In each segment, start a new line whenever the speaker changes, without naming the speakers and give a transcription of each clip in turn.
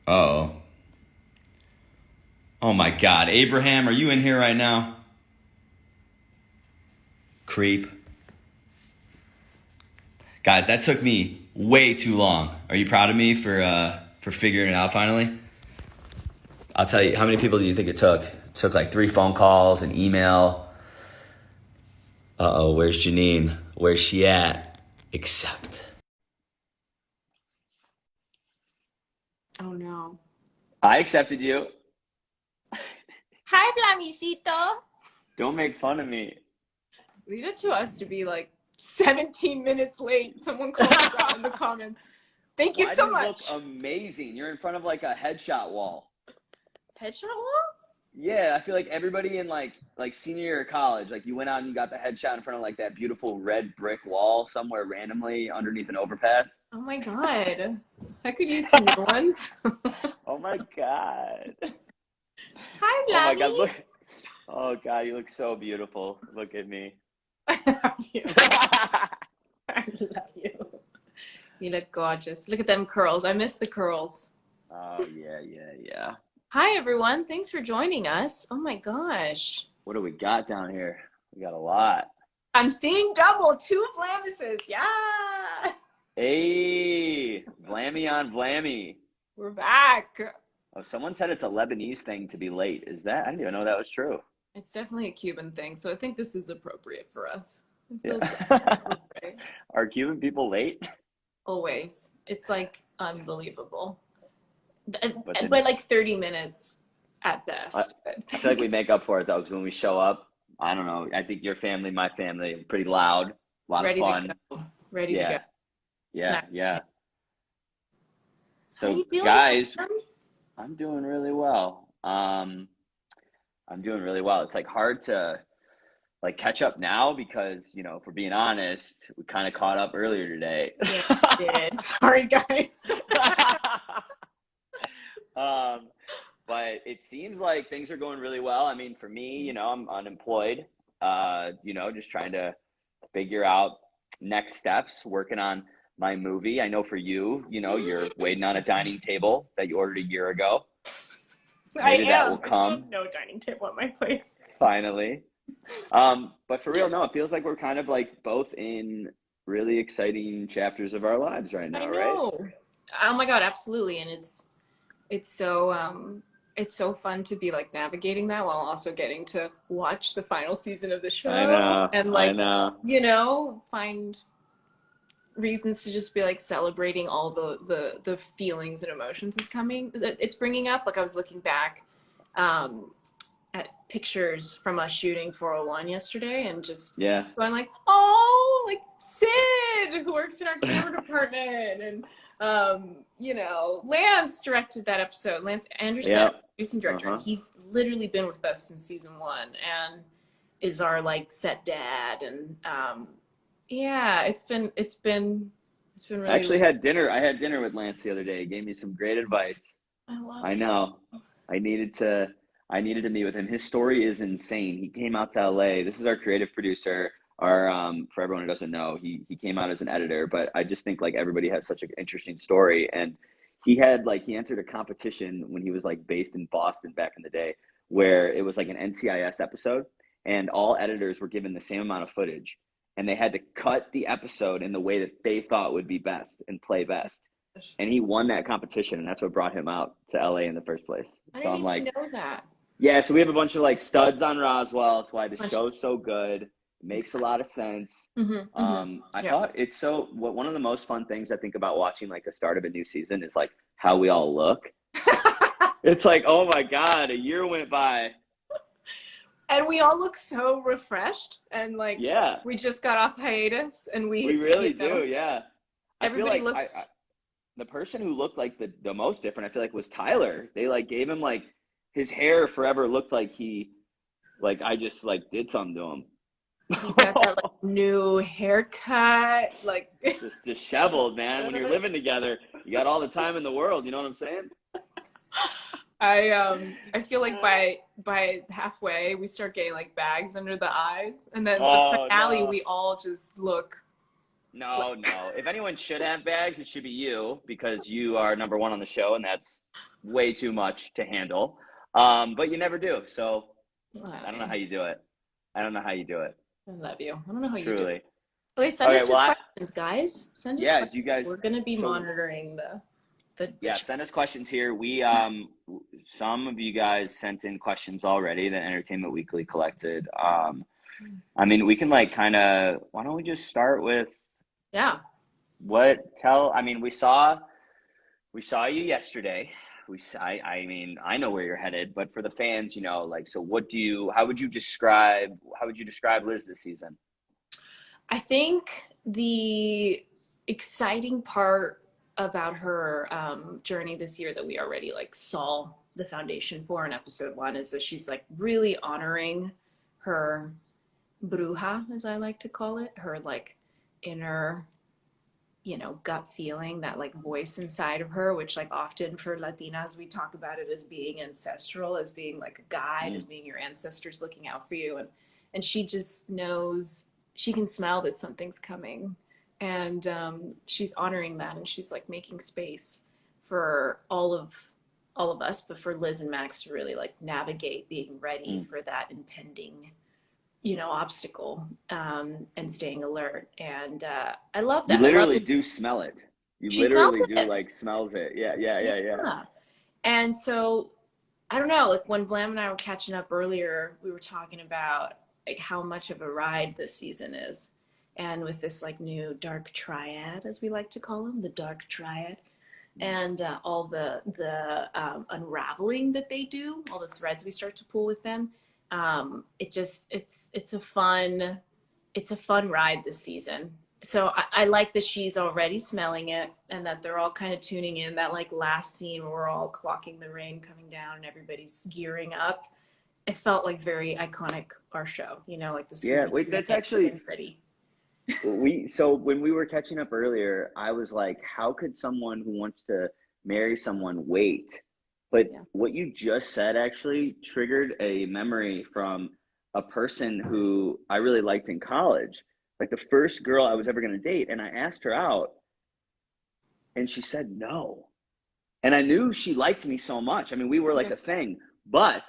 Uh-oh. Oh my God. Abraham, are you in here right now? Creep. Guys, that took me way too long. Are you proud of me for figuring it out finally? I'll tell you, how many people do you think it took? It took like 3 phone calls, an email. Uh-oh, where's Jeanine? Where's she at? Accept.
Oh no.
I accepted you.
Hi, Blamisito.
Don't make fun of me.
Leave it to us to be like 17 minutes late. Someone called us out in the comments. Thank you so much.
Look amazing. You're in front of like a headshot wall.
Headshot wall?
Yeah, I feel like everybody in like senior year of college, like you went out and you got the headshot in front of like that beautiful red brick wall somewhere randomly underneath an overpass.
Oh my God. I could use some new ones.
Oh my God.
Hi, Blami.
Oh my God, look. Oh God, you look so beautiful. Look at me.
I love you. I love you. You look gorgeous. Look at them curls. I miss the curls.
Oh yeah.
Hi, everyone. Thanks for joining us. Oh my gosh.
What do we got down here? We got a lot.
I'm seeing double. 2 Vlamises. Yeah.
Hey, Vlammy on Vlammy.
We're back.
Oh, someone said it's a Lebanese thing to be late. Is that? I didn't even know that was true.
It's definitely a Cuban thing, so I think this is appropriate for us. It feels
Yeah.
right.
Are Cuban people late?
Always. It's like unbelievable.
But
By like 30 minutes at best.
I feel like we make up for it though, because when we show up, I don't know. I think your family, my family, pretty loud, a lot
Ready
of fun.
to go. Ready to go.
Yeah. So,
How you doing,
guys,
man?
I'm doing really well. It's like hard to like catch up now because, you know, if we're being honest, we kind of caught up earlier today.
Yeah, we did. Sorry, guys.
But it seems like things are going really well. I mean, for me, you know, I'm unemployed, you know, just trying to figure out next steps, working on my movie. I know for you, you know, you're waiting on a dining table that you ordered a year ago. Maybe that will come.
I still have no dining table at my place.
Finally. But for real, no, it feels like we're kind of like both in really exciting chapters of our lives right now,
I know.
right?
Oh my God, absolutely. And it's so fun to be like navigating that while also getting to watch the final season of the show. And like, you know, find reasons to just be like celebrating all the feelings and emotions it's bringing up. Like I was looking back at pictures from us shooting 401 yesterday and just going like, oh, like Sid who works in our camera department, and you know, Lance directed that episode. Lance Anderson, producing director. He's literally been with us since season 1 and is our like set dad. And yeah, it's been really.
I actually had dinner. I had dinner with Lance the other day. He gave me some great advice. I know. I needed to meet with him. His story is insane. He came out to LA. This is our creative producer. Our for everyone who doesn't know, he came out as an editor, but I just think like everybody has such an interesting story. And he entered a competition when he was like based in Boston back in the day, where it was like an NCIS episode and all editors were given the same amount of footage and they had to cut the episode in the way that they thought would be best and play best. And he won that competition, and that's what brought him out to LA in the first place. So I'm like,
know that.
Yeah, so we have a bunch of like studs on Roswell. That's why the show's so good. It makes a lot of sense. I thought it's one of the most fun things I think about watching like the start of a new season is like how we all look. It's like, oh my God, a year went by.
And we all look so refreshed and like we just got off hiatus and we
really do, yeah.
Everybody looks
the person who looked like the most different, I feel like, was Tyler. They like gave him like his hair forever looked like I just like did something to him.
He's got that like new haircut, like
just disheveled, man. When you're living together, you got all the time in the world. You know what I'm saying?
I feel like by halfway we start getting like bags under the eyes, and then the finale we all just look
No. If anyone should have bags, it should be you, because you are number one on the show, and that's way too much to handle. But you never do. So I don't know how you do it. I
love you. I don't know how you do it.
Truly.
Okay, send us your questions, guys. Send us questions.
Do you guys?
We're gonna be monitoring the
send us questions here. We some of you guys sent in questions already that Entertainment Weekly collected. I mean, we can like kind of, why don't we just start with I mean, we saw you yesterday. I mean, I know where you're headed, but for the fans, you know, like, so how would you describe Liz this season?
I think the exciting part about her journey this year that we already like saw the foundation for in episode 1 is that she's like really honoring her bruja, as I like to call it, her like inner, you know, gut feeling, that like voice inside of her, which like often for Latinas, we talk about it as being ancestral, as being like a guide, as being your ancestors looking out for you. And she just knows, she can smell that something's coming. And she's honoring that, and she's like making space for all of us, but for Liz and Max to really like navigate being ready for that impending, you know, obstacle, and staying alert. And I love that.
You literally do smell it. She literally do like smells it. Yeah.
And so I don't know, like when Vlam and I were catching up earlier, we were talking about like how much of a ride this season is. And with this like new dark triad, as we like to call them, the dark triad, and all the unraveling that they do, all the threads we start to pull with them, it's a fun ride this season. So I like that she's already smelling it, and that they're all kind of tuning in. That like last scene where we're all clocking the rain coming down and everybody's gearing up, it felt like very iconic, our show, you know, like the
that's actually ready. So when we were catching up earlier, I was like, how could someone who wants to marry someone wait? But what you just said actually triggered a memory from a person who I really liked in college, like the first girl I was ever going to date. And I asked her out and she said no. And I knew she liked me so much. I mean, we were like a thing, but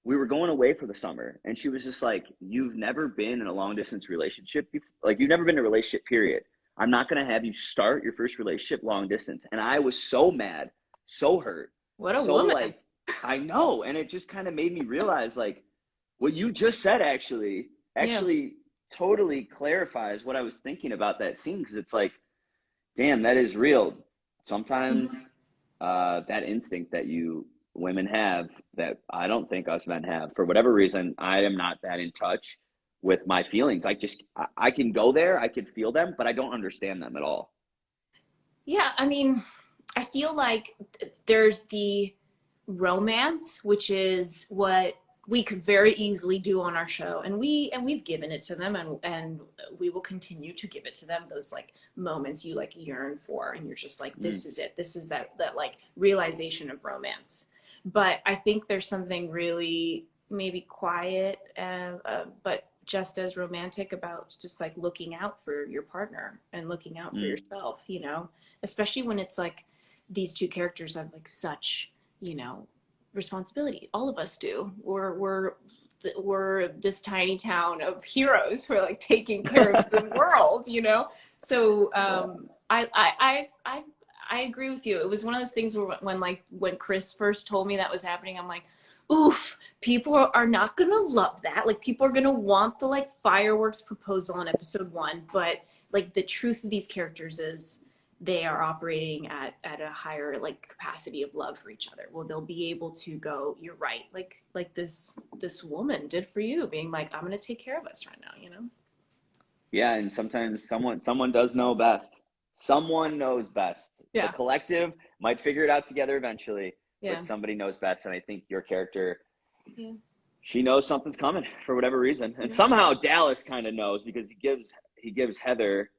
we were going away for the summer, and she was just like, you've never been in a long distance relationship before. Like, you've never been in a relationship, period. I'm not going to have you start your first relationship long distance. And I was so mad, so hurt.
What a woman.
Like, I know. And it just kind of made me realize, like, what you just said actually totally clarifies what I was thinking about that scene. Because it's like, damn, that is real. Sometimes that instinct that women have that I don't think us men have, for whatever reason, I am not that in touch with my feelings. I can go there, I can feel them, but I don't understand them at all.
Yeah, I mean, I feel like there's the romance, which is what we could very easily do on our show, and we've given it to them, and we will continue to give it to them, those like moments you like yearn for, and you're just like, this is it, this is that like realization of romance. But I think there's something really maybe quiet, but just as romantic about just like looking out for your partner and looking out for yourself, you know, especially when it's like these two characters have like such, you know, responsibility. All of us do. We're this tiny town of heroes who are like taking care of the world, you know? So I agree with you. It was one of those things where when Chris first told me that was happening, I'm like, oof, people are not going to love that. Like, people are going to want the like fireworks proposal in episode 1. But like the truth of these characters is they are operating at a higher like capacity of love for each other. Well, they'll be able to go, you're right. Like this woman did for you, being like, I'm going to take care of us right now, you know?
Yeah. And sometimes someone does know best. Someone knows best. The collective might figure it out together eventually, but somebody knows best. And I think your character, she knows something's coming for whatever reason. And somehow Dallas kind of knows, because he gives Heather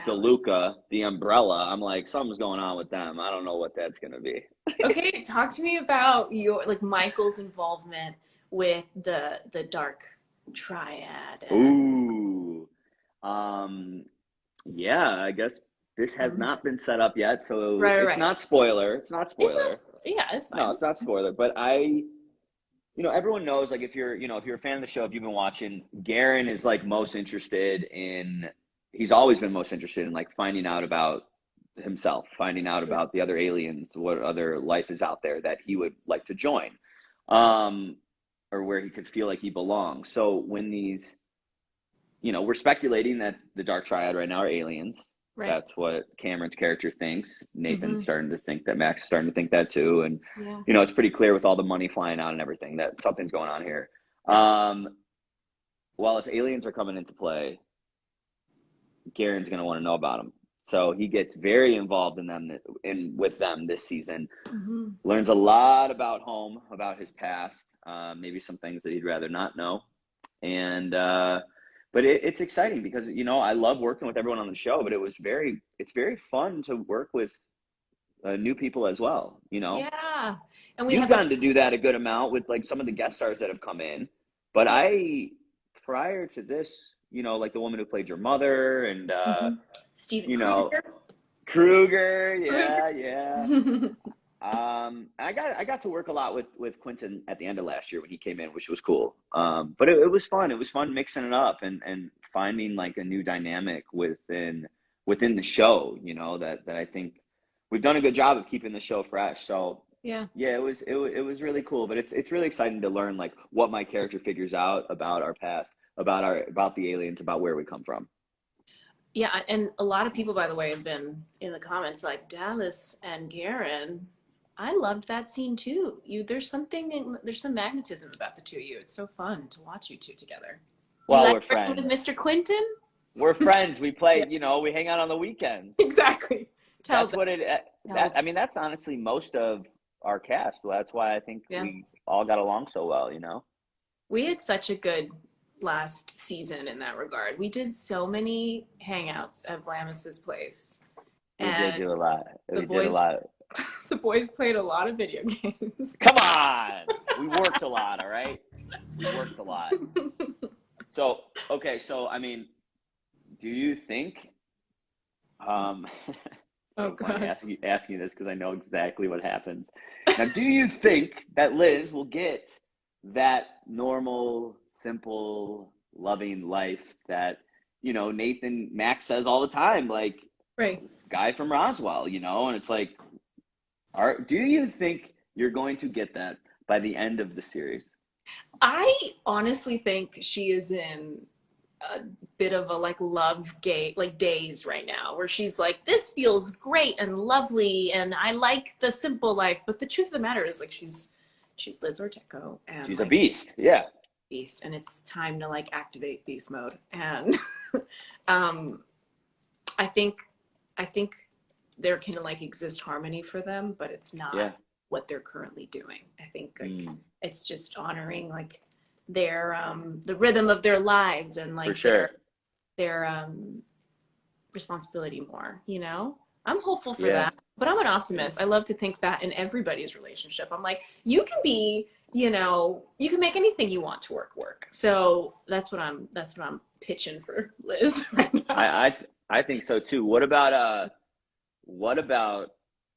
DeLuca the umbrella. I'm like, something's going on with them. I don't know what that's going to be.
Okay, talk to me about your like Michael's involvement with the dark triad.
Ooh. Yeah, I guess this has not been set up yet, so
Right,
it's
right.
not spoiler. It's not
It's not.
spoiler.
Yeah, it's
No,
fine.
it's not spoiler. But everyone knows, like, if you're a fan of the show, if you've been watching, Guerin is like most interested in. He's always been most interested in like finding out about himself, finding out
Yeah.
about the other aliens, what other life is out there that he would like to join, um, or where he could feel like he belongs. So when these, we're speculating that the Dark Triad right now are aliens.
Right.
That's what Cameron's character thinks. Nathan's
Mm-hmm.
starting to think that. Max is starting to think that too. And,
Yeah.
it's pretty clear with all the money flying out and everything that something's going on here. Well, if aliens are coming into play, Guerin's going to want to know about them. So he gets very involved with them this season.
Mm-hmm.
Learns a lot about home, about his past, maybe some things that he'd rather not know. And but it's exciting because I love working with everyone on the show, but it's very fun to work with new people as well.
Yeah, and we
You've
have
gotten to do that a good amount with like some of the guest stars that have come in, but
yeah.
prior to this, like the woman who played your mother and
Mm-hmm. Steven
you know
Kruger.
Kruger, yeah. I got to work a lot with Quentin at the end of last year when he came in, which was cool. But it was fun. It was fun mixing it up and finding like a new dynamic within the show. That I think we've done a good job of keeping the show fresh. So
Yeah.
it was really cool. But it's really exciting to learn like what my character figures out about our past, about the aliens, about where we come from.
Yeah, and a lot of people, by the way, have been in the comments like Dallas and Guerin. I loved that scene too. There's some magnetism about the two of you. It's so fun to watch you two together. You
Well,
like
we're
working
friends.
with Mr. Quinton?
We're friends. We play,
Yeah.
we hang out on the weekends.
Exactly. Tell
That's
them.
what that's honestly most of our cast. That's why I think
Yeah.
we all got along so well,
We had such a good last season in that regard. We did so many hangouts at Vlamis's place.
We did
And
do a lot.
the
We did a
boys
lot.
the boys played a lot of video games.
Come on. We worked a lot, all right? We worked a lot. So, okay, so I mean, do you think
Oh God.
asking you this because I know exactly what happens. Now, do you think that Liz will get that normal, simple, loving life that, Nathan Max says all the time, like,
Right.
guy from Roswell, and it's like, do you think you're going to get that by the end of the series?
I honestly think she is in a bit of a like love gate, like days right now, where she's like, this feels great and lovely, and I like the simple life. But the truth of the matter is, like, she's Liz Ortecho, and
She's
like,
a beast, yeah.
Beast, and it's time to like activate beast mode. And I think there can like exist harmony for them, but it's not what they're currently doing. I think like it's just honoring like their the rhythm of their lives and like
for sure.
their responsibility more, I'm hopeful for that, but I'm an optimist. I love to think that in everybody's relationship, I'm like, you can be, you can make anything you want to work. So that's what I'm pitching for Liz right now.
I think so too. What about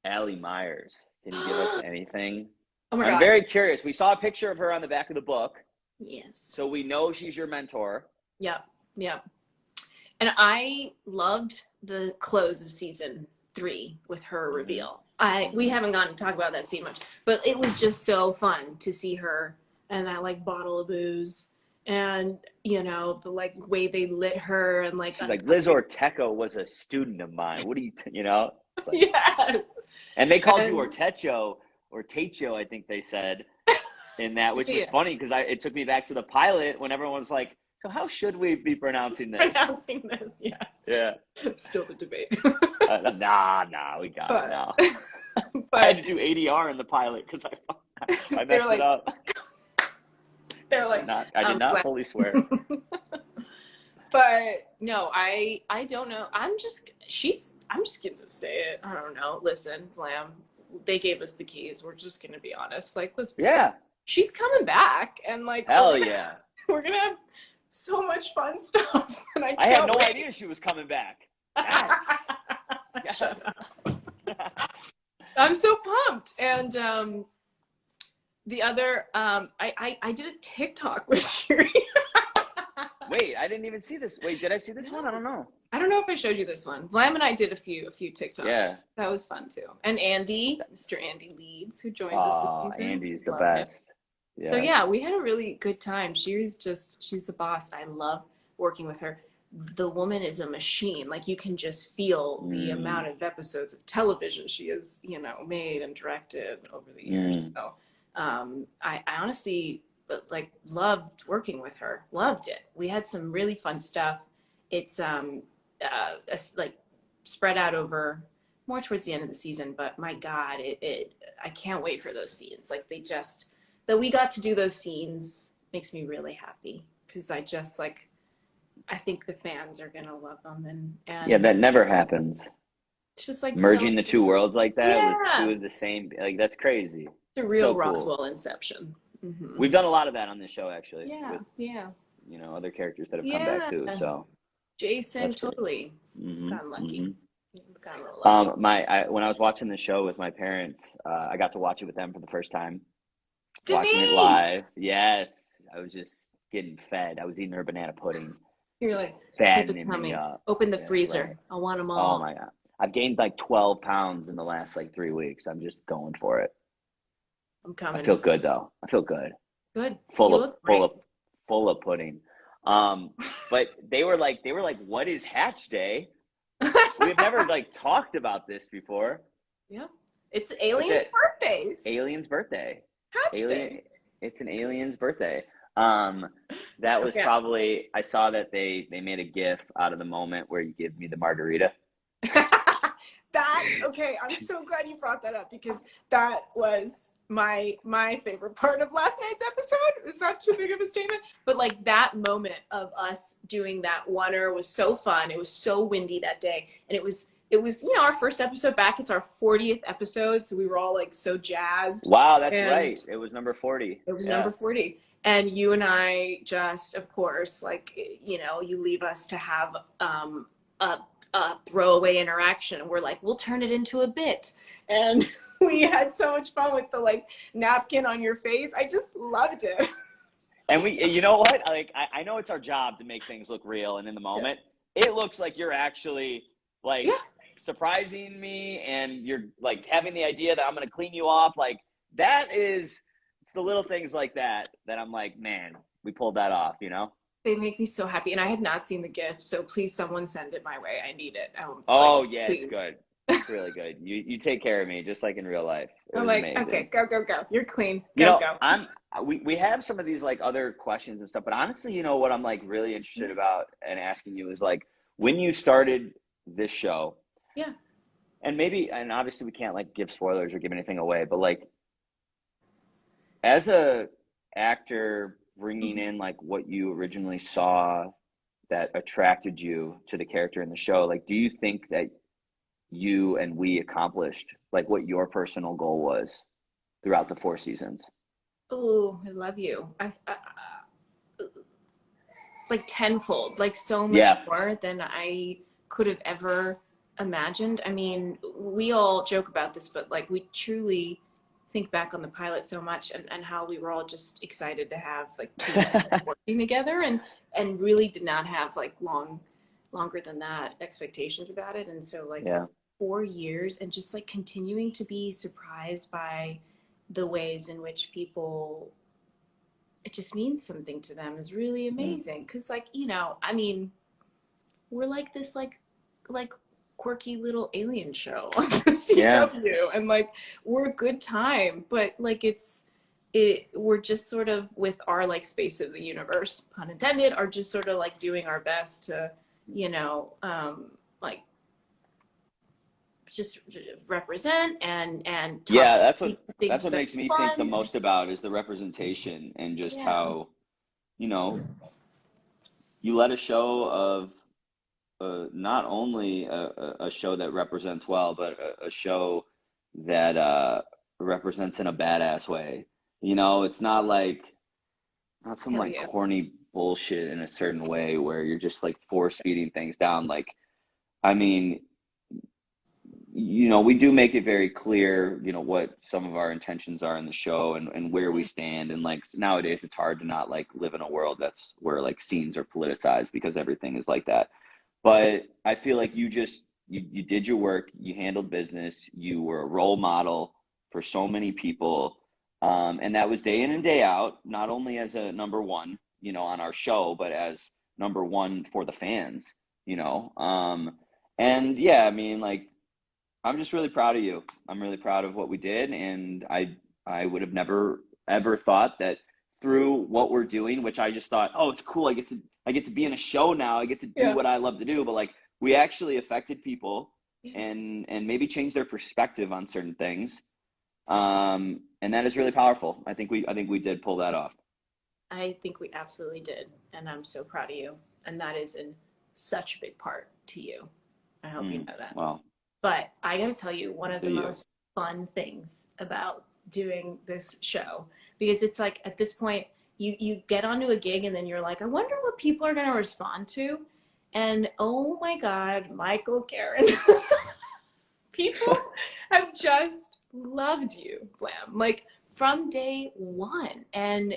Allie Myers? Can you give us anything?
Oh my God.
I'm very curious. We saw a picture of her on the back of the book.
Yes.
So we know she's your mentor.
Yep. And I loved the close of season 3 with her reveal. We haven't gotten to talk about that scene much, but it was just so fun to see her and that like bottle of booze and the like way they lit her and like
she's like, Liz Ortecho was a student of mine. What do you like,
yes.
And they called you Ortecho, I think they said in that, which was funny because it took me back to the pilot when everyone was like, so how should we be pronouncing this?
Yes.
Yeah.
Still the debate.
Nah, we got it now.
But
I had to do ADR in the pilot because I messed it up.
They're like,
I did not fully swear.
But no, I don't know. I'm just gonna say it. I don't know. Listen, Vlam, they gave us the keys. We're just gonna be honest. Like, she's coming back, and like,
hell
we're gonna have so much fun stuff. And
I had no idea she was coming back. Yes. Yes.
I'm so pumped. And the other, I did a TikTok with you.
Wait, I didn't even see this. Wait, did I see this one? I don't know.
I don't know if I showed you this one. Vlam and I did a few TikToks.
Yeah.
That was fun too. And Andy, Mr. Andy Leeds, who joined us this season.
Andy's the best.
Yeah. So yeah, we had a really good time. She's the boss. I love working with her. The woman is a machine. Like, you can just feel the amount of episodes of television she has, made and directed over the years. So I honestly like loved working with her. Loved it. We had some really fun stuff. It's like spread out over more towards the end of the season, but my God, I can't wait for those scenes. Like, that we got to do those scenes makes me really happy, because I think the fans are gonna love them, and
yeah, that never happens.
It's just like
merging the two worlds like that with two of the same, like, that's crazy.
It's a real Roswell Inception. Mm-hmm.
We've done a lot of that on this show, actually.
Yeah,
with, other characters that have come back too. So
Jason, totally got lucky.
When I was watching the show with my parents, I got to watch it with them for the first time.
Denise!
Watching it live. Yes, I was just getting fed. I was eating her banana pudding.
You're like,
fattening me up.
Open the freezer. Right. I want them all.
Oh my God. I've gained like 12 pounds in the last 3 weeks. I'm just going for it.
I'm coming.
I feel good though. I feel good.
Good.
Full of pudding. But they were like, what is Hatch Day? We've never talked about this before.
Yeah. It's aliens' birthdays.
Alien's birthday.
Hatch Day.
It's an alien's birthday. That was probably, I saw that they made a GIF out of the moment where you give me the margarita.
I'm so glad you brought that up, because that was my favorite part of last night's episode. It's not too big of a statement, but that moment of us doing that oneer was so fun. It was so windy that day, and it was our first episode back. It's our 40th episode, so we were all so jazzed.
Wow, that's right. It was number 40.
It was number 40. And you and I just, of course, you leave us to have a throwaway interaction. We're like, we'll turn it into a bit. And we had so much fun with the napkin on your face. I just loved it.
And you know what? I know it's our job to make things look real and in the moment. Yeah. It looks like you're actually surprising me, and you're having the idea that I'm going to clean you off. It's the little things like that I'm like, man, we pulled that off,
They make me so happy. And I had not seen the GIF, so please someone send it my way. I need it.
Yeah, please. It's good. It's really good. You take care of me just like in real life.
I'm like, amazing. Okay, go. You're clean. Go.
We have some of these other questions and stuff, but honestly, what I'm really interested about and asking you is when you started this show.
Yeah.
And obviously we can't give spoilers or give anything away, but as a actor bringing in what you originally saw that attracted you to the character in the show, do you think that you and we accomplished what your personal goal was throughout the 4 seasons?
Oh, I love you. I tenfold, so much more than I could have ever imagined. I mean, we all joke about this, but we truly think back on the pilot so much, and how we were all just excited to have two working together, and really did not have longer than that expectations about it. And so 4 years, and just continuing to be surprised by the ways in which people, it just means something to them, is really amazing. Because I mean, we're this quirky little alien show on the CW, and we're a good time, but we're just sort of, with our space of the universe, pun intended, are just sort of doing our best to just represent and
talk that's what makes me think the most about is the representation, and just how you let a show of not only a show that represents well, but a show that represents in a badass way. It's not not some corny bullshit in a certain way where you're just force feeding things down. I mean, we do make it very clear, what some of our intentions are in the show and where we stand. And like nowadays, it's hard to not like live in a world that's where like scenes are politicized because everything is like that. But I feel like you did your work, you handled business, you were a role model for so many people. And that was day in and day out, not only as a number one, on our show, but as number one for the fans. And yeah, I mean, like, I'm just really proud of you. I'm really proud of what we did, and I would have never ever thought that through what we're doing, which I just thought, oh, it's cool. I get to be in a show now. I get to do what I love to do. But like, we actually affected people and maybe changed their perspective on certain things. And that is really powerful. I think we did pull that off.
I think we absolutely did, and I'm so proud of you. And that is in such a big part to you. I hope you know that.
Wow.
But I gotta tell you, one of the most fun things about doing this show, because it's like at this point, you get onto a gig and then you're like, I wonder what people are gonna respond to. And oh my God, Michael, Guerin, people have just loved you, Vlam, like from day one. And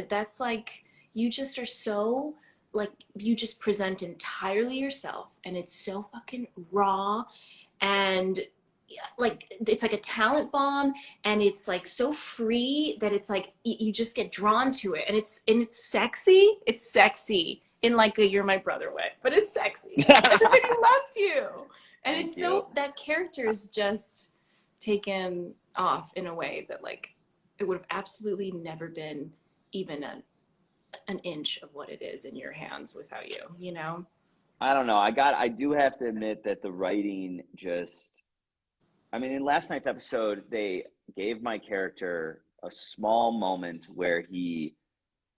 that's like, you just are so, like, you just present entirely yourself, and it's so fucking raw, and like it's like a talent bomb, and it's like so free that it's like you just get drawn to it, and it's sexy in like a you're my brother way, but it's sexy. Everybody loves you, and
Thank
it's
you.
so that character is just taken off in a way that like it would have absolutely never been even an inch of what it is in your hands without you.
I don't know. I do have to admit that the writing in last night's episode, they gave my character a small moment where he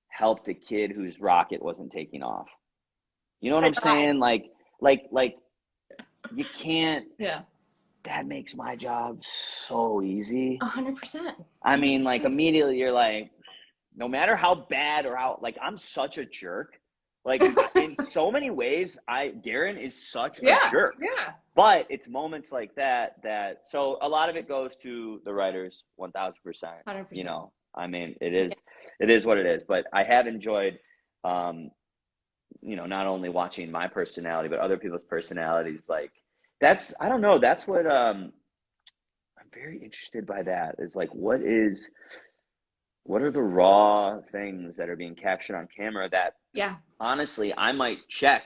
helped a kid whose rocket wasn't taking off. You know what I'm saying? Like you can't.
Yeah.
That makes my job so easy.
100%.
I mean, like immediately you're like, no matter how bad or how, like, I'm such a jerk. Like in so many ways, Guerin is such a jerk.
Yeah.
But it's moments like that so a lot of it goes to the writers, 1,000%.
100%.
I mean, it is what it is. But I have enjoyed, not only watching my personality, but other people's personalities. Like I don't know. That's what I'm very interested by. That is like, what are the raw things that are being captured on camera that, honestly, I might check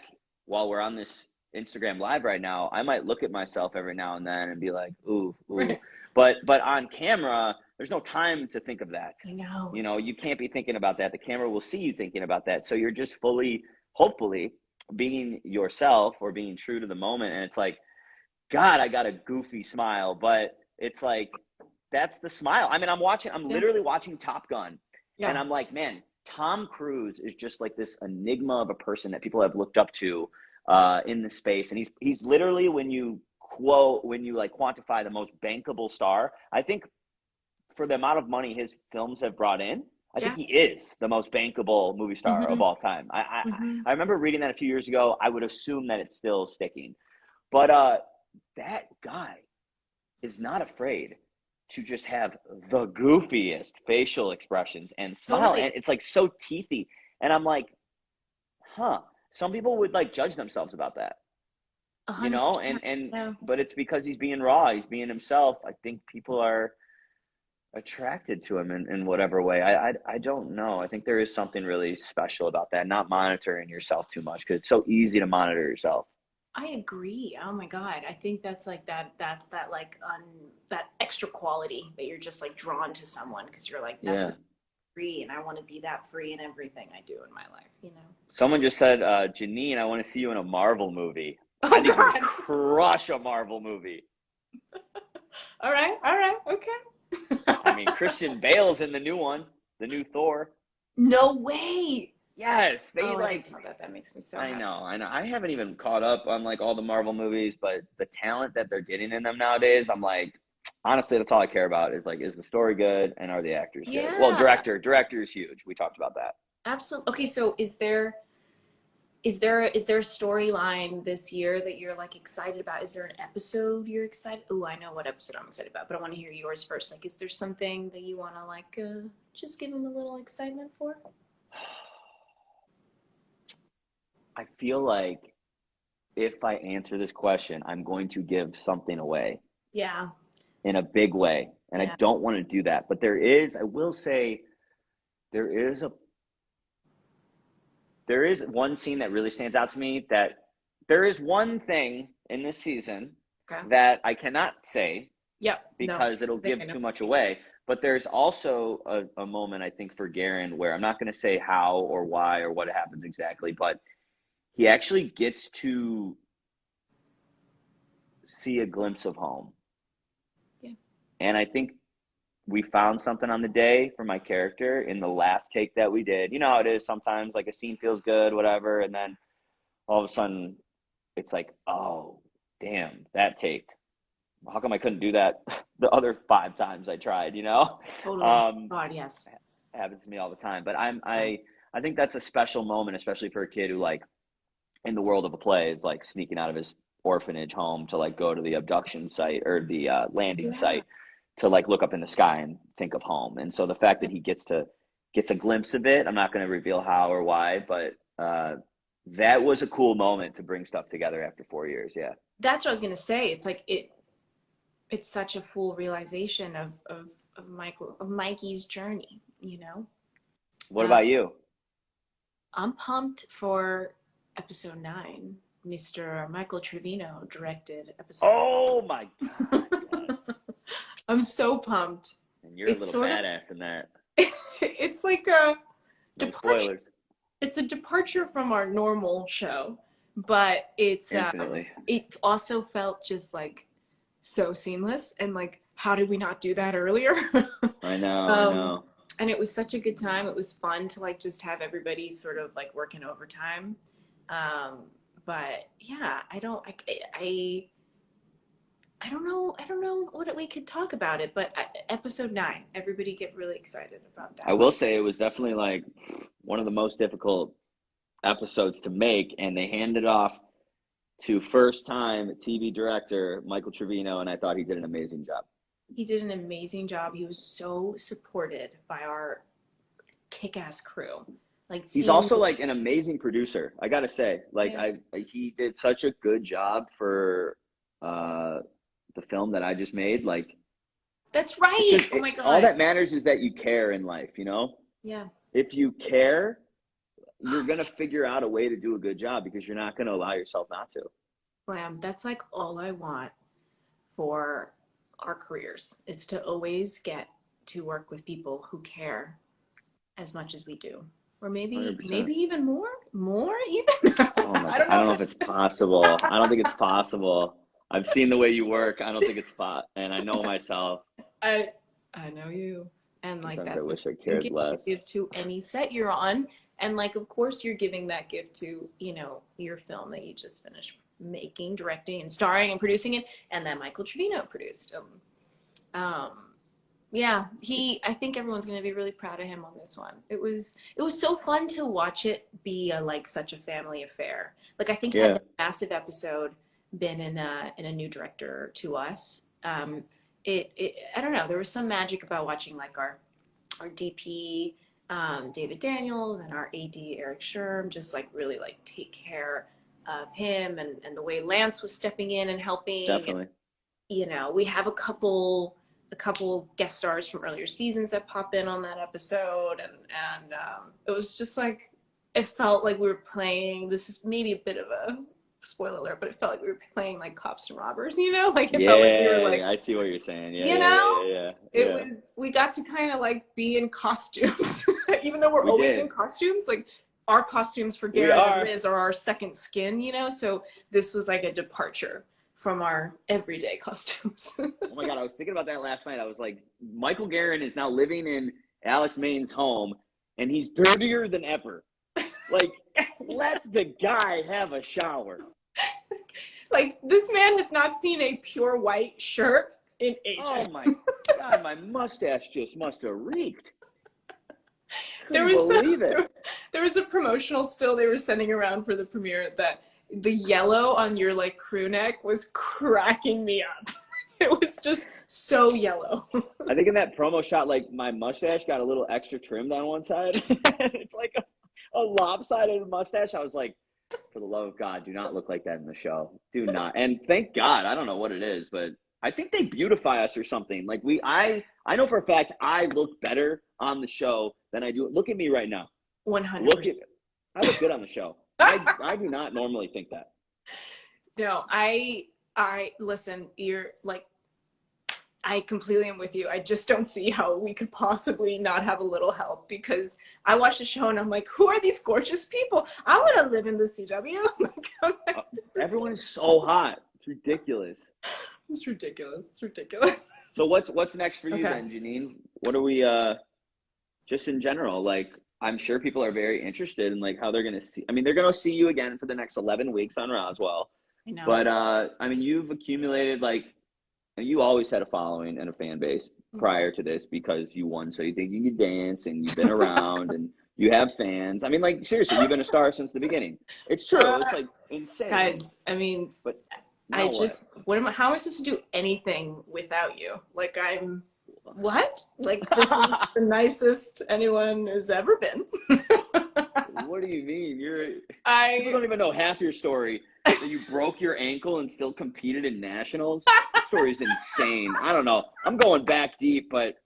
while we're on this Instagram live right now. I might look at myself every now and then and be like, ooh. Right. But on camera, there's no time to think of that.
I know.
You can't be thinking about that. The camera will see you thinking about that. So you're just fully, hopefully, being yourself or being true to the moment. And it's like, God, I got a goofy smile, but it's like, that's the smile. I mean, I'm literally watching Top Gun, and I'm like, man, Tom Cruise is just like this enigma of a person that people have looked up to in the space. And he's literally, when you like quantify the most bankable star, I think for the amount of money his films have brought in, I think he is the most bankable movie star of all time. I remember reading that a few years ago. I would assume that it's still sticking. But that guy is not afraid to just have the goofiest facial expressions and smile. Totally. And it's like so teethy. And I'm like, some people would like judge themselves about that, but it's because he's being raw. He's being himself. I think people are attracted to him in whatever way. I don't know. I think there is something really special about that, not monitoring yourself too much, because it's so easy to monitor yourself.
I agree. Oh my God. I think that's like that's that like that extra quality that you're just like drawn to someone because you're like, that's free, and I want to be that free in everything I do in my life,
Someone just said, Jeanine, I want to see you in a Marvel movie. I think you crush a Marvel movie.
All right. Okay.
I mean, Christian Bale's in the new one, the new Thor.
No way.
Yes, they
that makes me so happy.
I know. I haven't even caught up on like all the Marvel movies, but the talent that they're getting in them nowadays, I'm like, honestly, that's all I care about is like, is the story good and are the actors good? Well, director is huge. We talked about that.
Absolutely. Okay, so is there is there a storyline this year that you're like excited about? Is there an episode you're excited? Oh, I know what episode I'm excited about, but I want to hear yours first. Like, is there something that you want to like just give them a little excitement for?
I feel like if I answer this question, I'm going to give something away.
Yeah.
In a big way. And I don't want to do that. But I will say, there is one scene that really stands out to me, that there is one thing in this season that I cannot say because it'll give too much away. But there's also a moment, I think, for Guerin where I'm not going to say how or why or what happens exactly, but he actually gets to see a glimpse of home.
Yeah.
And I think we found something on the day for my character in the last take that we did. You know how it is sometimes, like a scene feels good, whatever, and then all of a sudden it's like, oh, damn, that take. How come I couldn't do that the other 5 times I tried, you know?
Totally. God, yes.
Happens to me all the time. But I think that's a special moment, especially for a kid who, like, in the world of a play is like sneaking out of his orphanage home to like go to the abduction site or the landing site to like look up in the sky and think of home. And so the fact that he gets a glimpse of it, I'm not going to reveal how or why, but that was a cool moment to bring stuff together after 4 years. Yeah.
That's what I was going to say. It's like, it's such a full realization of Mikey's journey, you know?
What about you?
I'm pumped for episode 9. Mr. Michael Trevino directed episode.
Oh my God. Yes.
I'm so pumped.
And you're a little badass in that.
It's like a departure.
Spoilers.
It's a departure from our normal show, but it's it also felt just like so seamless, and like, how did we not do that earlier?
I know.
And it was such a good time. It was fun to like just have everybody sort of like working overtime. But yeah, I don't know what we could talk about it, but episode 9, everybody get really excited about that.
I will say it was definitely like one of the most difficult episodes to make, and they handed off to first time TV director Michael Trevino, and I thought he did an amazing job.
He did an amazing job. He was so supported by our kick-ass crew. Like,
he's also like an amazing producer, I gotta say. Like, he did such a good job for the film that I just made. Like,
that's right. Oh my God.
All that matters is that you care in life, you know?
Yeah.
If you care, you're gonna figure out a way to do a good job, because you're not gonna allow yourself not to.
Lamb, that's like all I want for our careers, is to always get to work with people who care as much as we do. Or maybe 100%. Maybe even more even.
I don't know if it's possible. I don't think it's possible. I've seen the way you work. I don't think it's and I know myself.
I know you. And like,
I wish I cared less.
Give to any set you're on, and like, of course you're giving that gift to, you know, your film that you just finished making, directing, and starring and producing it, and that Michael Trevino produced. Yeah, I think everyone's going to be really proud of him on this one. It was so fun to watch it be like such a family affair. Like, I think had the massive episode been in a new director to us, I don't know, there was some magic about watching like our DP David Daniels and our AD Eric Sherm just like really like take care of him, and the way Lance was stepping in and helping.
Definitely.
And, you know, we have a couple guest stars from earlier seasons that pop in on that episode, and it was just like, it felt like we were playing, this is maybe a bit of a spoiler alert, but it felt like we were playing like cops and robbers, you know, like it felt like we were like,
I see what you're saying.
We got to kind of like be in costumes even though we're always in costumes. Like, our costumes for Guerin and Liz are our second skin, you know, so this was like a departure from our everyday costumes.
Oh my God, I was thinking about that last night. I was like, Michael Guerin is now living in Alex Main's home, and he's dirtier than ever. Like, let the guy have a shower.
Like, this man has not seen a pure white shirt in ages.
Oh my God, my mustache just must have reeked.
There was there was a promotional still they were sending around for the premiere that the yellow on your like crew neck was cracking me up. It was just so yellow.
I think in that promo shot, like my mustache got a little extra trimmed on one side. It's like a lopsided mustache. I was like, for the love of God, do not look like that in the show. Do not. And thank God, I don't know what it is, but I think they beautify us or something. Like I know for a fact I look better on the show than I do. Look at me right now.
100%.
I look good on the show. I do not normally think that.
No, I listen, you're like, I completely am with you. I just don't see how we could possibly not have a little help, because I watch the show and I'm like, who are these gorgeous people? I want to live in the CW.
Everyone is so hot. It's ridiculous.
It's ridiculous. It's ridiculous.
So what's next for you then, Jeanine? What are we just in general? Like, I'm sure people are very interested in like how they're going to see. I mean, they're going to see you again for the next 11 weeks on Roswell.
I know.
But I mean, you've accumulated like, you always had a following and a fan base prior to this because you won So You Think You Can Dance, and you've been around and you have fans. I mean, like, seriously, you've been a star since the beginning. It's true. It's like insane.
Guys, I mean,
but
how am I supposed to do anything without you? Like, what? Like, this is the nicest anyone has ever been.
What do you mean? People don't even know half your story. That you broke your ankle and still competed in nationals. That story is insane. I don't know. I'm going back deep, but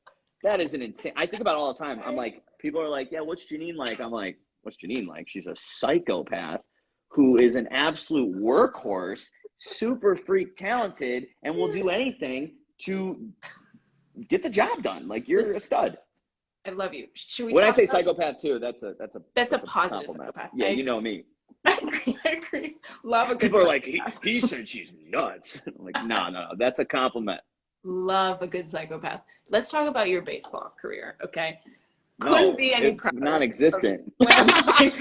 that is an insane. I think about it all the time. I'm like, people are like, yeah, what's Jeanine like? I'm like, what's Jeanine like? She's a psychopath who is an absolute workhorse, super freak talented, and will do anything to get the job done. Like, you're a stud.
I love you. Should we?
When I say psychopath too, that's a
positive psychopath.
Yeah, you know me.
I agree. Love a good
People are like, he said she's nuts. I'm like, no, that's a compliment.
Love a good psychopath. Let's talk about your baseball career, okay? Couldn't be any prouder.
Non-existent. I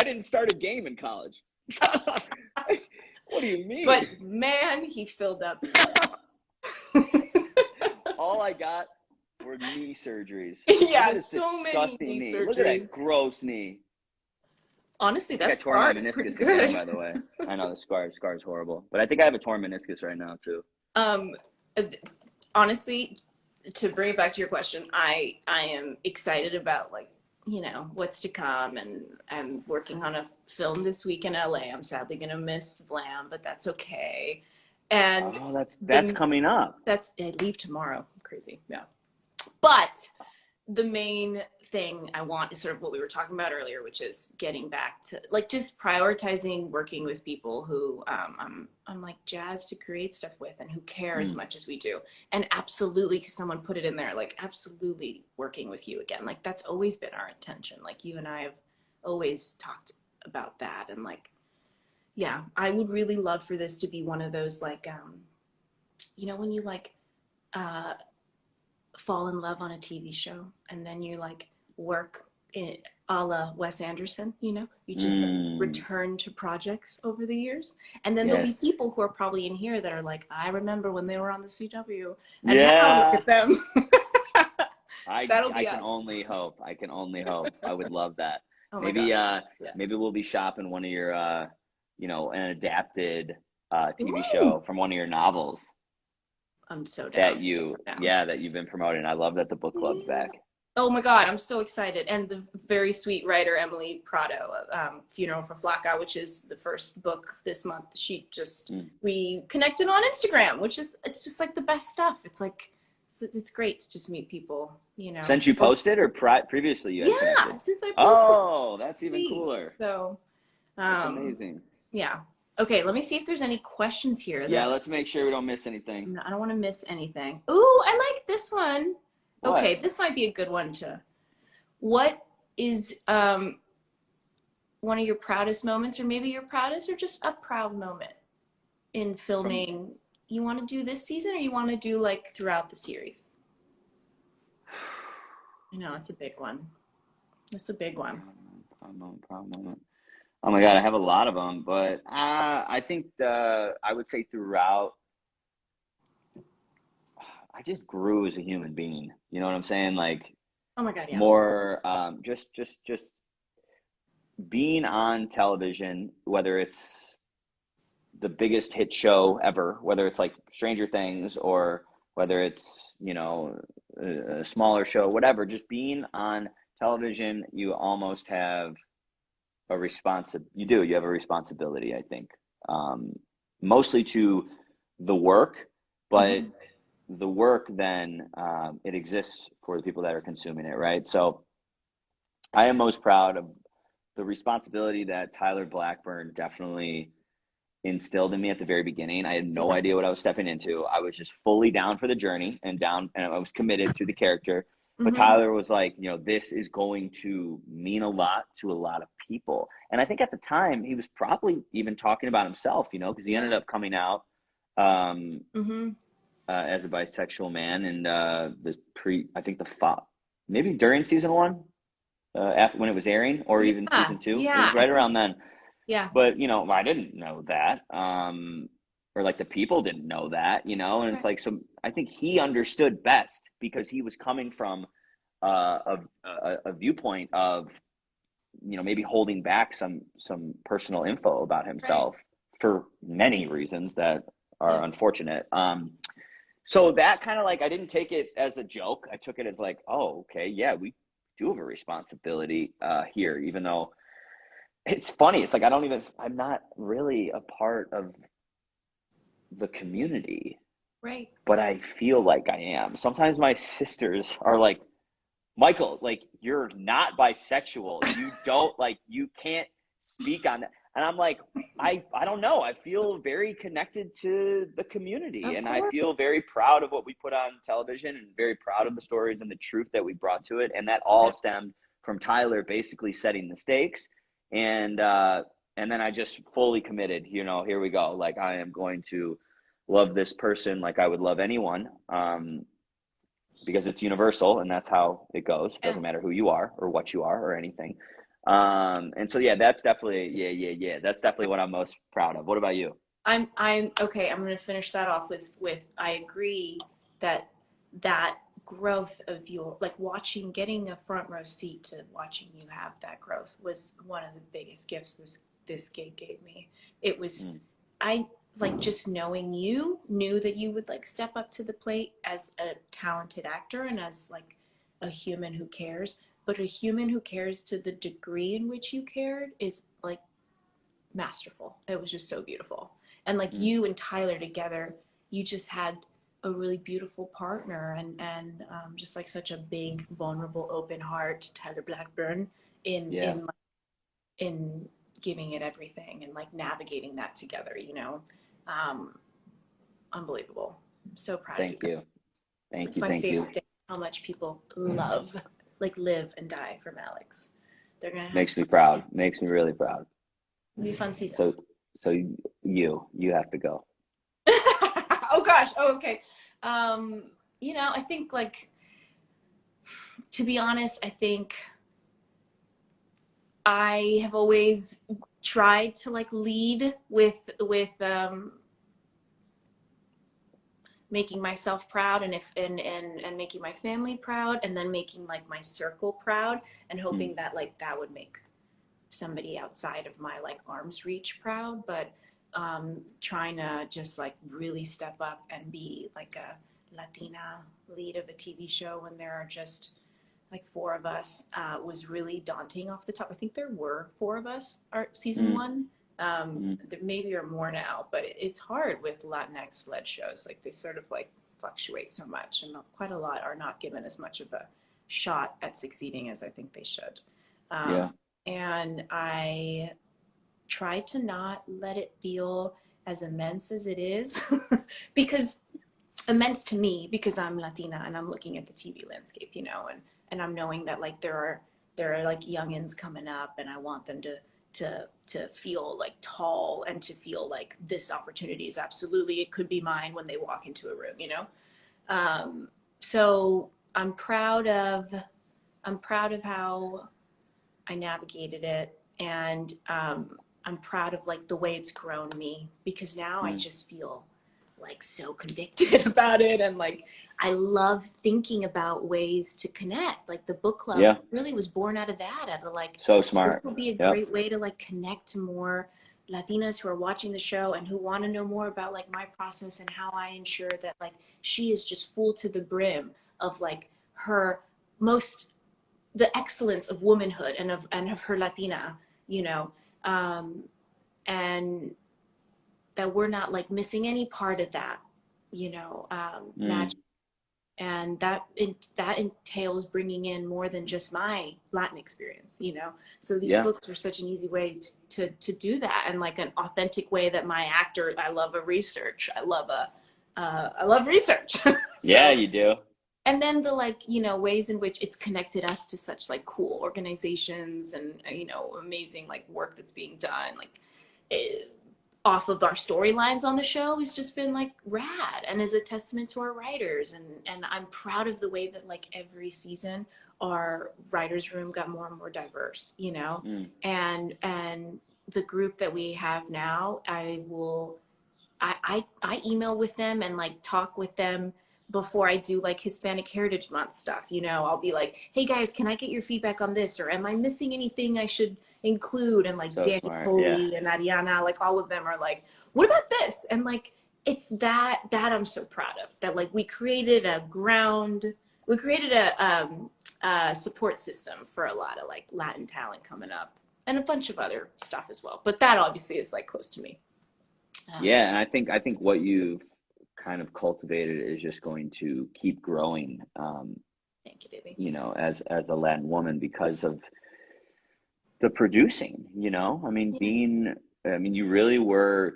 didn't start a game in college. What do you mean?
But man, he filled up.
All I got were knee surgeries.
Yeah, so many knee surgeries.
Look at that gross knee.
Honestly, that's
I tore my meniscus again, by the way. I know the scar is horrible, but I think I have a torn meniscus right now too.
Honestly, to bring it back to your question, I am excited about, like, you know, what's to come, and I'm working on a film this week in LA. I'm sadly gonna miss Vlam, but that's okay. And
that's coming up.
I leave tomorrow. Crazy, yeah. But the main thing I want is sort of what we were talking about earlier, which is getting back to like just prioritizing working with people who I'm like jazzed to create stuff with and who care as much as we do. And absolutely, because someone put it in there, like absolutely working with you again. Like that's always been our intention. Like you and I have always talked about that. And like, yeah, I would really love for this to be one of those like, you know, when you like fall in love on a TV show and then you like work it a la Wes Anderson, you know, you just like, return to projects over the years. And then there'll be people who are probably in here that are like, I remember when they were on the CW and now look at them.
I can only hope. I would love that. Oh maybe we'll be shopping one of your, you know, an adapted TV show from one of your novels.
I'm so down.
That you've been promoting. I love that the book club's back.
Oh my God, I'm so excited. And the very sweet writer, Emily Prado, Funeral for Flacca, which is the first book this month. She just, we connected on Instagram, it's just like the best stuff. It's like, it's great to just meet people, you know.
Since you posted or previously you had connected?
Since I posted.
Oh, that's even cooler.
So,
that's amazing.
Yeah. Okay, let me see if there's any questions here.
Yeah, let's make sure we don't miss anything.
No, I don't want to miss anything. Ooh, I like this one.
What?
Okay, this might be a good one to. What is one of your proudest moments, or maybe your proudest, or just a proud moment in filming? You want to do this season, or you want to do like throughout the series? I know it's a big one. It's a big one.
Proud moment. Oh my God, I have a lot of them, but I think I would say throughout, I just grew as a human being. You know what I'm saying? Like,
Oh my God, yeah.
more just being on television, whether it's the biggest hit show ever, whether it's like Stranger Things or whether it's, you know, a smaller show, whatever, just being on television, you almost have you have a responsibility, I think, mostly to the work, but the work then, it exists for the people that are consuming it, right? So I am most proud of the responsibility that Tyler Blackburn definitely instilled in me at the very beginning. I had no idea what I was stepping into. I was just fully down for the journey and I was committed to the character. But Tyler was like, you know, this is going to mean a lot to a lot of people. And I think at the time he was probably even talking about himself, you know, because he ended up coming out as a bisexual man, and I think maybe during season one, after when it was airing, or even season two. It was right around then.
Yeah.
But, you know, I didn't know that. Or like the people didn't know that, you know, and it's like, so I think he understood best because he was coming from a viewpoint of, you know, maybe holding back some personal info about himself for many reasons that are unfortunate. So that kind of like, I didn't take it as a joke. I took it as like, oh, okay, yeah, we do have a responsibility here, even though it's funny. It's like, I'm not really a part of the community.
Right.
But I feel like I am. Sometimes my sisters are like, Michael, like, you're not bisexual. You don't, like, you can't speak on that. And I'm like, I don't know. I feel very connected to the community, and I feel very proud of what we put on television and very proud of the stories and the truth that we brought to it. And that all stemmed from Tyler basically setting the stakes. And then I just fully committed, you know, here we go. Like, I am going to love this person like I would love anyone, because it's universal, and that's how it goes. It doesn't matter who you are or what you are or anything. And so, yeah, that's definitely, that's definitely what I'm most proud of. What about you?
I'm okay. I'm going to finish that off with I agree that growth of your, like, getting a front row seat to watching you have that growth was one of the biggest gifts this gig gave me. It was, I like, just knowing knew that you would like step up to the plate as a talented actor and as like a human who cares, but a human who cares to the degree in which you cared is like masterful. It was just so beautiful. And like you and Tyler together, you just had a really beautiful partner, and just like such a big, vulnerable, open heart, Tyler Blackburn, in giving it everything and like navigating that together, you know. Unbelievable. So proud of you.
Thank you.
It's my favorite thing, how much people live and die from Alex. They're gonna have
makes me proud. Makes me really proud.
It'll be a fun season.
So you have to go.
Oh gosh. Oh, okay. You know, I think, like, to be honest, I think I have always tried to like lead with making myself proud, and making my family proud, and then making like my circle proud, and hoping that like that would make somebody outside of my like arm's reach proud. But trying to just like really step up and be like a Latina lead of a TV show when there are just like four of us was really daunting off the top. I think there were four of us season one. There maybe are more now, but it's hard with Latinx led shows. Like, they sort of like fluctuate so much, and quite a lot are not given as much of a shot at succeeding as I think they should. And I try to not let it feel as immense as it is, because immense to me, because I'm Latina and I'm looking at the TV landscape, you know, and I'm knowing that like there are like youngins coming up, and I want them to feel like tall, and to feel like this opportunity is absolutely, it could be mine when they walk into a room, you know. So I'm proud of how I navigated it, and I'm proud of like the way it's grown me, because now I just feel like so convicted about it. And like, I love thinking about ways to connect. Like the book club really was born out of that, out of like,
so smart.
This will be a great way to like connect to more Latinas who are watching the show and who want to know more about like my process and how I ensure that like she is just full to the brim of like her most, the excellence of womanhood and of her Latina, you know, and that we're not like missing any part of that, you know, magic. And that entails bringing in more than just my Latin experience, you know. So these books are such an easy way to do that, and like an authentic way that my actor, I love research. I love research. So,
yeah, you do.
And then the like, you know, ways in which it's connected us to such like cool organizations and, you know, amazing like work that's being done, like off of our storylines on the show has just been like rad and is a testament to our writers. And I'm proud of the way that like every season our writers room got more and more diverse, you know. And the group that we have now, I email with them and like talk with them before I do like Hispanic Heritage Month stuff. You know, I'll be like, hey guys, can I get your feedback on this? Or am I missing anything I should include? And like Danny Coley and Ariana, like all of them are like, what about this? And like, it's that I'm so proud of, that like we created a support system for a lot of like Latin talent coming up and a bunch of other stuff as well. But that obviously is like close to me.
Yeah, and I think what you've kind of cultivated is just going to keep growing.
Thank you, baby.
You know, as a Latin woman, because of the producing. You know, I mean, you really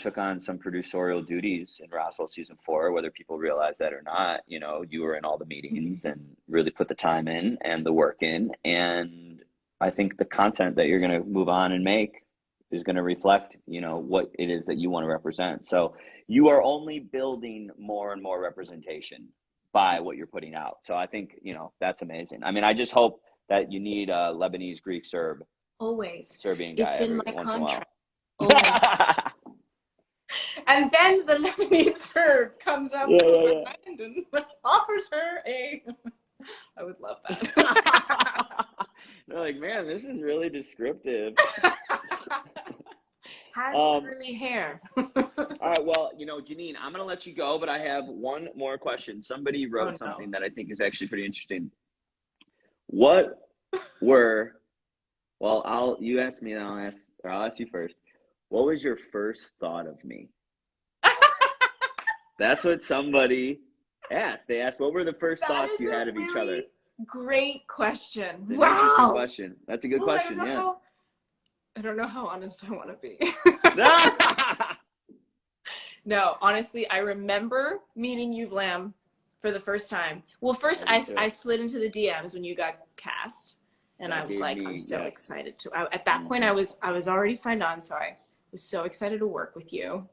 took on some producerial duties in Roswell season 4, whether people realize that or not. You know, you were in all the meetings and really put the time in and the work in. And I think the content that you're going to move on and make is going to reflect, you know, what it is that you want to represent. So you are only building more and more representation by what you're putting out. So I think, you know, that's amazing. I mean, I just hope that you need a Lebanese, Greek, Serb,
always
Serbian guy.
It's in my
once
contract.
In a while.
And then the Lebanese Serb comes up behind and offers her a. I would love that.
They're like, man, this is really descriptive.
Has curly hair.
All right, well, you know, Jeanine, I'm going to let you go, but I have one more question. Somebody wrote something that I think is actually pretty interesting. What were, well, you ask me, and I'll ask you first. What was your first thought of me? That's what somebody asked. They asked, what were the first thoughts you had of each other?
Great question.
That's an interesting question. That's a good question,
I don't know how honest I want to be. No, honestly, I remember meeting you, Vlam, for the first time. Well, first I slid into the DMs when you got cast, and I was like, I'm so excited to. At that point, I was already signed on, so I was so excited to work with you.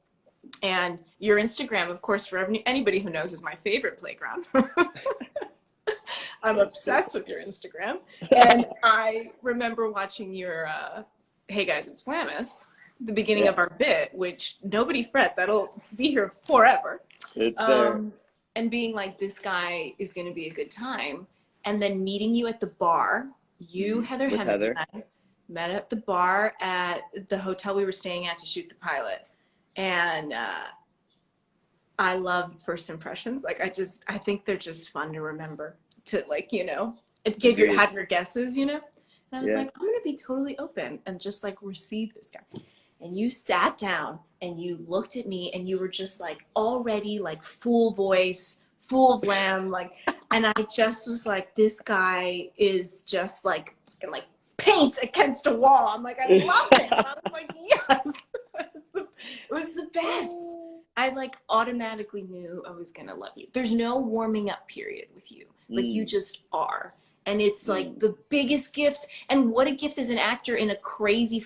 And your Instagram, of course, for anybody who knows, is my favorite playground. I'm obsessed with your Instagram. And I remember watching your Hey Guys, It's Vlamis, the beginning of our bit, which nobody fret, that'll be here forever.
It's there.
And being like, this guy is going to be a good time. And then meeting you at the bar, Heather Hemmings and I met at the bar at the hotel we were staying at to shoot the pilot. And I love first impressions. Like, I think they're just fun to remember, to like, you know, have your guesses, you know? And I was like, I'm going to be totally open and just like receive this guy. And you sat down and you looked at me and you were just like already like full voice, full Vlam, like, and I just was like, this guy is just like, can like paint against a wall. I'm like, I love him. I was like, yes. It was the best. I like automatically knew I was gonna love you. There's no warming up period with you. Like you just are. And it's like the biggest gift. And what a gift as an actor in a crazy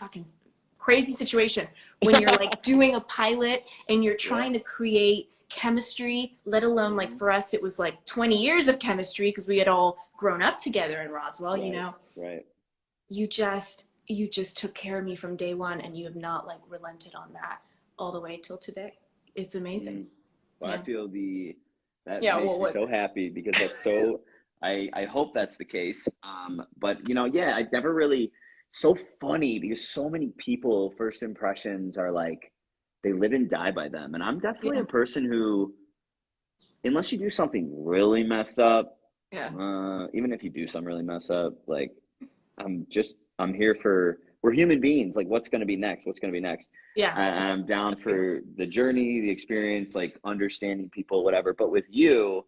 situation when you're like doing a pilot and you're trying to create chemistry, let alone like for us, it was like 20 years of chemistry because we had all grown up together in Roswell, you know?
Right.
You just took care of me from day one, and you have not like relented on that all the way till today. It's amazing.
So I feel that
yeah,
makes me so happy because that's so, I hope that's the case. But you know, yeah, I never really, so funny because so many people, first impressions are like, they live and die by them. And I'm definitely a person who, unless you do something really messed up, even if you do something really messed up, like I'm here for, we're human beings. Like, what's going to be next? What's going to be next?
Yeah.
I'm down for the journey, the experience, like understanding people, whatever. But with you,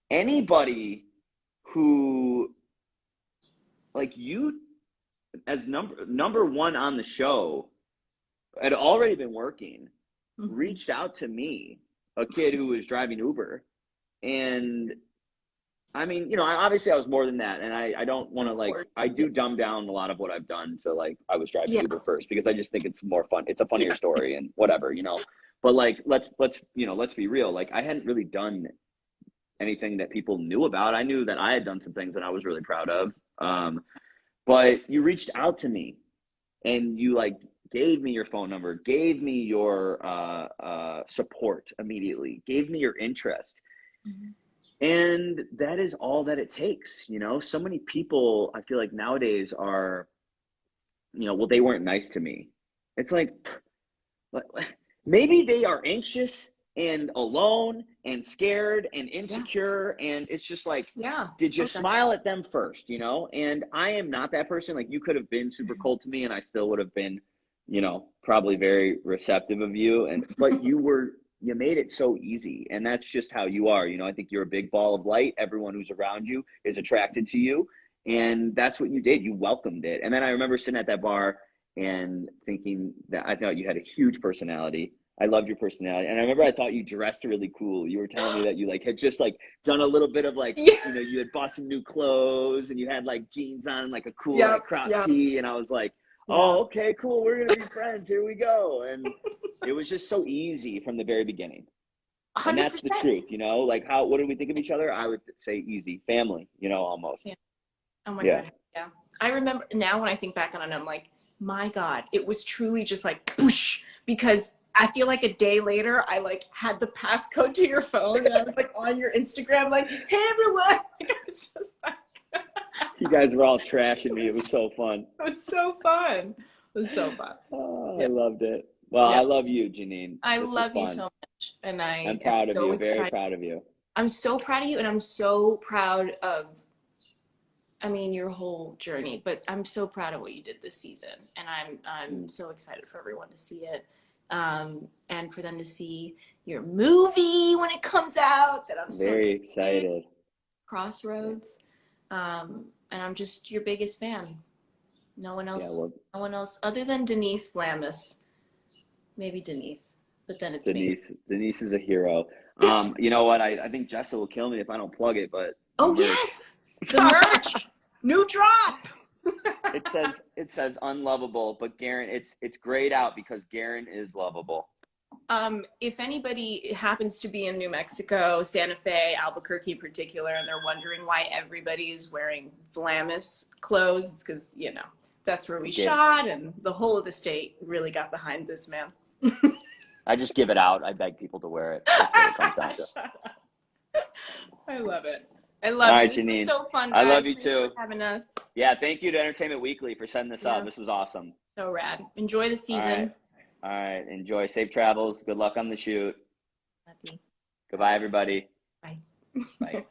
anybody who, like you, as number one on the show, had already been working, reached out to me, a kid who was driving Uber, and I mean, you know, obviously I was more than that, and I don't want to like, I do dumb down a lot of what I've done to like, I was driving Uber first because I just think it's more fun. It's a funnier story and whatever, you know. But like, let's you know, let's be real. Like, I hadn't really done anything that people knew about. I knew that I had done some things that I was really proud of. But you reached out to me, and you like gave me your phone number, gave me your support immediately, gave me your interest. And that is all that it takes, you know. So many people, I feel like nowadays are, you know, well, they weren't nice to me. It's like, maybe they are anxious and alone and scared and insecure, and it's just like, did you smile at them first, you know? And I am not that person. Like, you could have been super cold to me and I still would have been, you know, probably very receptive of you, and but you made it so easy, and that's just how you are. You know, I think you're a big ball of light. Everyone who's around you is attracted to you, and that's what you did. You welcomed it. And then I remember sitting at that bar and thinking that I thought you had a huge personality. I loved your personality. And I remember I thought you dressed really cool. You were telling me that you like had just like done a little bit of like, you know, you had bought some new clothes and you had like jeans on and like a cool like crop tee. And I was like, oh, okay, cool. We're going to be friends. Here we go. And it was just so easy from the very beginning. 100%. And that's the truth, you know, like what do we think of each other? I would say easy, family, you know, almost.
Yeah. Oh my God. Yeah. I remember now when I think back on it, I'm like, my God, it was truly just like, whoosh, because I feel like a day later, I like had the passcode to your phone and I was like on your Instagram, like, hey everyone. Like, I was just like,
you guys were all trashing me. It was so fun.
It was so fun. It was so fun.
Oh, I loved it. Well, I love you, Jeanine.
I love you so much. And
I'm proud of you. Very proud of you.
I'm so proud of you, and I'm so proud of, I mean, your whole journey, but I'm so proud of what you did this season. And I'm so excited for everyone to see it. And for them to see your movie when it comes out, that I'm so
very excited.
Crossroads. And I'm just your biggest fan. No one else, no one else other than Denise Vlamis. Maybe Denise, but then it's
Denise. Me. Denise is a hero. You know what? I think Jessa will kill me if I don't plug it, but
yes, the merch, new drop.
It says unlovable, but Guerin, it's grayed out because Guerin is lovable.
If anybody happens to be in New Mexico, Santa Fe, Albuquerque in particular, and they're wondering why everybody is wearing Vlamis clothes, it's because, you know, that's where we shot, and the whole of the state really got behind this man.
I just give it out. I beg people to wear it. That's what it comes down to.
I love it. I love it. This was so fun, guys.
I love you
Thanks
too.
For having us.
Yeah, thank you to Entertainment Weekly for setting this up. This was awesome.
So rad. Enjoy the season.
All right. Enjoy. Safe travels. Good luck on the shoot.
Love you.
Goodbye, everybody.
Bye.
Bye.